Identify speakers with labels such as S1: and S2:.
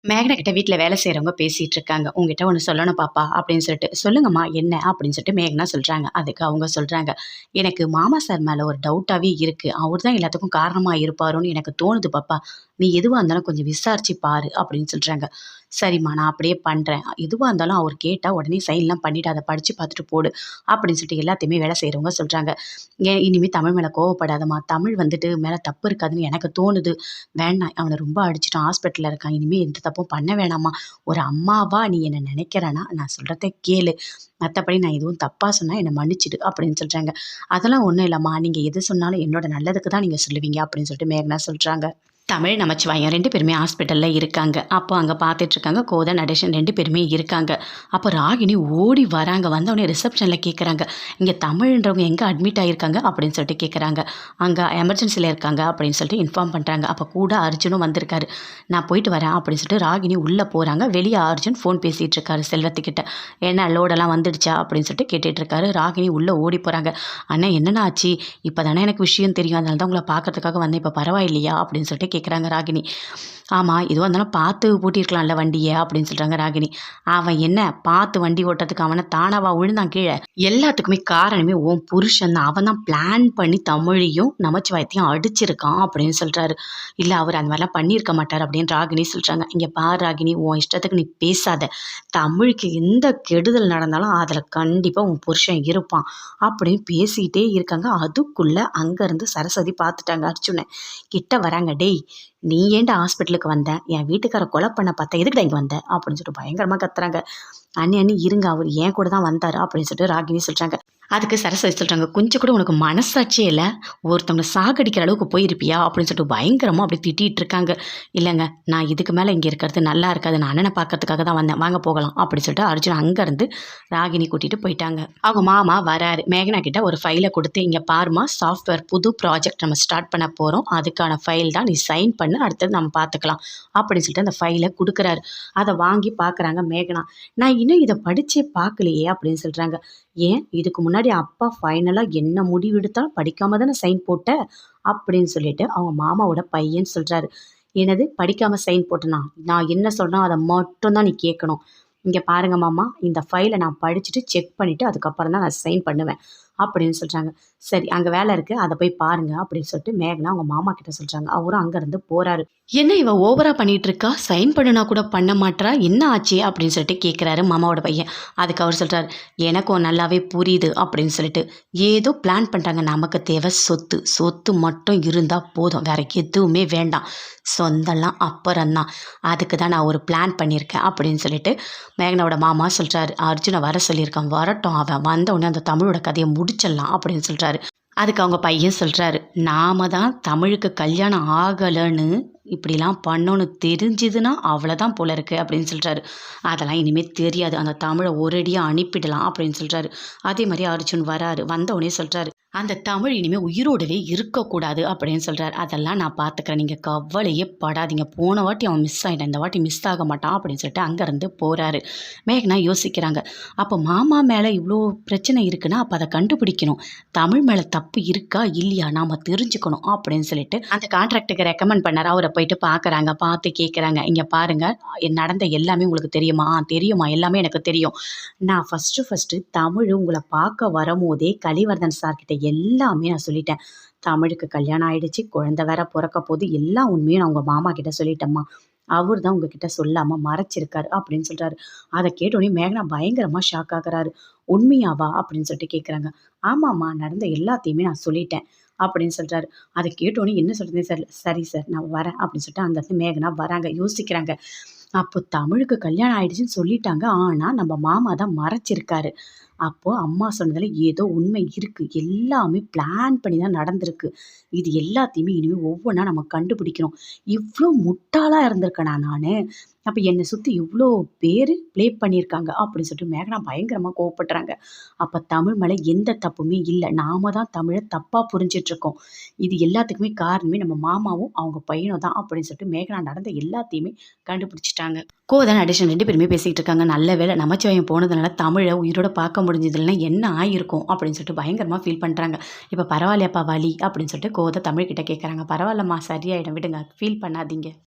S1: மேகனா கிட்ட வீட்ல வேலை செய்றவங்க பேசிட்டு இருக்காங்க. "உன்கிட்ட ஒண்ணு சொல்லணும் பாப்பா" அப்படின்னு சொல்லிட்டு. "சொல்லுங்கம்மா என்ன?" அப்படின்னு சொல்லிட்டு மேகனா சொல்றாங்க. அதுக்கு அவங்க சொல்றாங்க, "எனக்கு மாமா சார் மேல ஒரு டவுட்டாவே இருக்கு. அவர் தான் எல்லாத்துக்கும் காரணமா இருப்பாரோன்னு எனக்கு தோணுது பாப்பா. நீ எதுவா இருந்தாலும் கொஞ்சம் விசாரிச்சு பாரு" அப்படின்னு சொல்றாங்க. "சரிம்மா நான் அப்படியே பண்றேன். எதுவா இருந்தாலும் அவர் கேட்டா உடனே சைன்லாம் பண்ணிடாத. படிச்சு பார்த்துட்டு போடு" அப்படின்னு சொல்லிட்டு எல்லாத்தையுமே வேலை செய்றவங்க சொல்றாங்க. "ஏன் இனிமே தமிழ் மேல கோவப்படாதம்மா. தமிழ் வந்துட்டு மேல தப்பு இருக்காதுன்னு எனக்கு தோணுது. வேண்டாம். அவன ரொம்ப அடிச்சுட்டான். ஹாஸ்பிட்டல்ல இருக்கான். இனிமே எந்த தப்பும் பண்ண வேணாம்மா. ஒரு அம்மாவா நீ என்ன நினைக்கிறன்னா, நான் சொல்றத கேளு. மத்தபடி நான் எதுவும் தப்பா சொன்னா என்ன மன்னிச்சுடு" அப்படின்னு சொல்றாங்க. "அதெல்லாம் ஒண்ணும் இல்லம்மா. நீங்க எது சொன்னாலும் என்னோட நல்லதுக்கு தான் நீங்க சொல்லுவீங்க" அப்படின்னு சொல்லிட்டு மேகனா சொல்றாங்க. தமிழ், நமச்சிவாயம் 2 பேருமே ஹாஸ்பிட்டல்ல இருக்காங்க. அப்போ அங்க பார்த்துட்டுருக்காங்க. கோதை, நடேசன் 2 பேருமே இருக்காங்க. அப்போ ராகினி ஓடி வராங்க. வந்தவுடனே ரிசப்ஷன்ல கேட்குறாங்க, "இங்க தமிழ்ன்றவங்க எங்க அட்மிட் ஆயிருக்காங்க?" அப்படின்னு சொல்லிட்டு கேட்குறாங்க. "அங்க எமர்ஜென்சில இருக்காங்க" அப்படின்னு சொல்லிட்டு இன்ஃபார்ம் பண்றாங்க. அப்போ கூட அர்ஜுனும் வந்திருக்காரு. "நான் போயிட்டு வரேன்" அப்படின்னு சொல்லிட்டு ராகினி உள்ள போறாங்க. வெளிய அர்ஜுன் ஃபோன் பேசிட்டு இருக்காரு செல்வத்துக்கிட்ட. "என்ன லோடெல்லாம் வந்துடுச்சா?" அப்படின்னு சொல்லிட்டு கேட்டுட்டு இருக்காரு. ராகினி உள்ள ஓடி போறாங்க. "அண்ணா என்னண்ணா ஆச்சு? இப்ப தானே எனக்கு விஷயம் தெரியும். அதனால தான் உங்கள பார்க்கறதுக்காக வந்தேன். இப்ப பரவாயில்லையா?" அப்படின்னு சொல்லிட்டு கேட்குறாங்க ராகினி. "ஆமா, எதுவா இருந்தாலும் பார்த்து பூட்டியிருக்கலாம்ல வண்டிய" அப்படின்னு சொல்றாங்க ராகினி. "அவன் என்ன பார்த்து வண்டி ஓட்டுறதுக்கு அவன தானாவா விழுந்தான் கீழ? எல்லாத்துக்குமே காரணமே உன் புருஷன் தான். அவன் தான் பிளான் பண்ணி தமிழையும், நமச்சிவாயத்தையும் அடிச்சிருக்கான்" அப்படின்னு சொல்றாரு. "இல்ல அவரு அந்த மாரிலாம் பண்ணியிருக்க மாட்டாரு" அப்படின்னு ராகினி சொல்றாங்க. "இங்க பாரு ராகினி, உன் இஷ்டத்துக்கு நீ பேசாத. தமிழுக்கு எந்த கெடுதல் நடந்தாலும் அதுல கண்டிப்பா உன் புருஷன் இருப்பான்" அப்படின்னு பேசிட்டே இருக்காங்க. அதுக்குள்ள அங்கருந்து சரஸ்வதி பார்த்துட்டாங்க அர்ஜுன. கிட்ட வராங்க. "டேய்! நீ ஏன்டா ஹாஸ்பிட்டலுக்கு வந்த? என் வீட்டுக்கார கொலை பண்ண பார்த்தா எதுக்குடா இங்க வந்த?" அப்படின்னு சொல்லிட்டு பயங்கரமா கத்துறாங்க. "அண்ணி அண்ணி இருங்க. அவரு என் கூட தான் வந்தாரு" அப்படின்னு சொல்லிட்டு ராகினி சொல்றாங்க. அதுக்கு சரஸ்வதி சொல்றாங்க, "கொஞ்சம் கூட உனக்கு மனசாட்சியே இல்ல? ஒருத்தவங்கள சாகடிக்கிற அளவுக்கு போயிருப்பியா?" அப்படின்னு சொல்லிட்டு பயங்கரமா அப்படி திட்டிட்டு இருக்காங்க. "இல்லங்க, நான் இதுக்கு மேல இங்க இருக்கிறது நல்லா இருக்காது. நான் அண்ணன பார்க்கறதுக்காக தான் வந்தேன். வாங்க போகலாம்" அப்படி சொல்லிட்டு அர்ஜுன் அங்கருந்து ராகினி கூட்டிட்டு போயிட்டாங்க. அவங்க மாமா வராரு. மேகனா கிட்ட ஒரு ஃபைல குடுத்து, "இங்க பாரும்மா, சாஃப்ட்வேர் புது ப்ராஜெக்ட் நம்ம ஸ்டார்ட் பண்ண போறோம். அதுக்கான ஃபைல் தான். நீ சைன் பண்ணு. அடுத்தது நம்ம பார்த்துக்கலாம்" அப்படின்னு சொல்லிட்டு அந்த ஃபைல குடுக்குறாரு. அத வாங்கி பார்க்குறாங்க மேகனா. "நான் இன்னும் இத படிச்சே பார்க்கலையே" அப்படின்னு சொல்றாங்க. "ஏன்? இதுக்கு முன்னாடி அப்பா ஃபைனலா என்ன முடிவெடுத்தாலும் படிக்காம தானே சைன் போட்ட?" அப்படின்னு சொல்லிட்டு அவங்க மாமாவோட பையன் சொல்றாரு. "என்னது படிக்காம சைன் போட்டனா? நான் என்ன சொல்றேனோ அத மட்டும் தான் நீ கேட்கணும். இங்க பாருங்க மாமா, இந்த ஃபைல நான் படிச்சுட்டு செக் பண்ணிட்டு அதுக்கப்புறம் தான் நான் சைன் பண்ணுவேன்" அப்படின்னு சொல்றாங்க. "சரி அங்க வேலை இருக்கு. அத போய் பாருங்க" அப்படின்னு சொல்லிட்டு மேகனா அவங்க மாமா கிட்ட சொல்றாங்க. அவரும் அங்கருந்து போறாரு. "என்ன இவ ஓவரா பண்ணிட்டு இருக்கா? சைன் பண்ணுனா கூட பண்ண மாட்றா. என்ன ஆச்சு?" அப்படின்னு சொல்லிட்டு கேட்குறாரு மாமாவோட பையன். அதுக்கு அவர் சொல்றாரு, "எனக்கும் நல்லாவே புரியுது" அப்படின்னு சொல்லிட்டு. "ஏதோ பிளான் பண்றாங்க. நமக்கு தேவை சொத்து. சொத்து மட்டும் இருந்தா போதும். வேற எதுவுமே வேண்டாம். சொந்தம்லாம் அப்புறம்தான். அதுக்கு தான் நான் ஒரு பிளான் பண்ணியிருக்கேன்" அப்படின்னு சொல்லிட்டு மேகனாவோட மாமா சொல்றாரு. "அர்ஜுன வர சொல்லியிருக்கான். வரட்டும். அவன் வந்த உடனே அந்த தமிழோட கதைய முடிச்சிடலாம்" அப்படின்னு சொல்றாரு. அதுக்கு அவங்க பையன் சொல்றாரு, "நாம தான் தமிழுக்கு கல்யாணம் ஆகலன்னு இப்படிலாம் பண்ணோன்னு தெரிஞ்சுதுன்னா அவ்வளோதான் போல இருக்கு" அப்படின்னு சொல்றாரு. "அதெல்லாம் இனிமே தெரியாது. அந்த தமிழ ஒரேடியா அனுப்பிடலாம்" அப்படின்னு சொல்றாரு. அதே மாரி அர்ஜுன் வராரு. வந்த உடனே சொல்றாரு, "அந்த தமிழ் இனிமே உயிரோடவே இருக்கக்கூடாது" அப்படின்னு சொல்றாரு. "அதெல்லாம் நான் பார்த்துக்கிறேன். நீங்க கவலையே படாதீங்க. போன வாட்டி அவன் மிஸ் ஆயிட்டான். இந்த வாட்டி மிஸ் ஆக மாட்டான்" அப்படின்னு சொல்லிட்டு அங்கருந்து போறாரு. மேகனா யோசிக்கிறாங்க. அப்போ மாமா மேல இவ்ளோ பிரச்சனை இருக்குன்னா, அப்ப அத கண்டுபிடிக்கணும். தமிழ் மேல தப்பு இருக்கா? இல்லையா? நாம தெரிஞ்சுக்கணும் அப்படின்னு சொல்லிட்டு அந்த கான்ட்ராக்ட்டுக்கு ரெக்கமெண்ட் பண்ணாரு. அவர போயிட்டு பார்க்குறாங்க. பார்த்து கேட்குறாங்க. "இங்க பாருங்க, நடந்த எல்லாமே உங்களுக்கு தெரியுமா?" "தெரியுமா, எல்லாமே எனக்கு தெரியும். நான் ஃபர்ஸ்ட்டு தமிழ் உங்கள பார்க்க வரும்போதே கலிவர்தன் சார் கிட்ட எல்லாமே நான் சொல்லிட்டேன். தமிழுக்கு கல்யாணம் ஆயிடுச்சு. குழந்தை வேற பொறக்க போது. எல்லா உண்மையும் நான் உங்க மாமா கிட்ட சொல்லிட்டேன்ம்மா. அவரு தான் உங்ககிட்ட சொல்லாம மறைச்சிருக்காரு" அப்படின்னு சொல்றாரு. அத கேட்டோனே மேகனா பயங்கரமா ஷாக் ஆகுறாரு. "உண்மையாவா?" அப்படின்னு சொல்லிட்டு கேட்குறாங்க. "ஆமாம்மா, நடந்த எல்லாத்தையுமே நான் சொல்லிட்டேன்" அப்படின்னு சொல்றாரு. அத கேட்டோனே என்ன சொல்றதுன்னே தெரியல. "சரி சார், நான் வரேன்" அப்படின்னு சொல்லிட்டு அங்கருந்து மேகனா வராங்க. யோசிக்கிறாங்க. அப்போ தமிழுக்கு கல்யாணம் ஆயிடுச்சுன்னு சொல்லிட்டாங்க. ஆனா, நம்ம மாமா தான் மறைச்சிருக்காரு. அப்போ அம்மா சொன்னதுல ஏதோ உண்மை இருக்கு. எல்லாமே பிளான் பண்ணி தான் நடந்திருக்கு. இது எல்லாத்தையுமே இனிமே ஒவ்வொன்னா நம்ம கண்டுபிடிக்கணும். இவ்ளோ முட்டாளா இருந்திருக்கனா நானு? அப்ப என்ன சுத்தி இவ்ளோ பேரு ப்ளே பண்ணியிருக்காங்க அப்படின்னு சொல்லிட்டு மேகனா பயங்கரமா கோவப்படுறாங்க. அப்ப தமிழ் மேல எந்த தப்புமே இல்ல. நாம தான் தமிழ தப்பா புரிஞ்சுட்டுருக்கோம். இது எல்லாத்துக்குமே காரணமே நம்ம மாமாவும், அவங்க பையனும் தான் அப்படின்னு சொல்லிட்டு மேகனா நடந்த எல்லாத்தையுமே கண்டுபிடிச்சுட்டாங்க. கோவலன், அடிஷன் 2 பேருமே பேசிக்கிட்டு இருக்காங்க. நல்ல வேளை நமச்சிவாயம் போனதுனால தமிழ உயிரோட பார்க்க முடிஞ்சது. இல்லன்னா என்ன ஆயிருக்கும் அப்படின்னு சொல்லிட்டு பயங்கரமா ஃபீல் பண்றாங்க. "இப்ப பரவாயில்லையாப்பா வலி?" அப்படின்னு சொல்லிட்டு கோத தமிழ்கிட்ட கேட்கறாங்க. "பரவாயில்லம்மா, சரியாயிடும் விடுங்க. ஃபீல் பண்ணாதீங்க."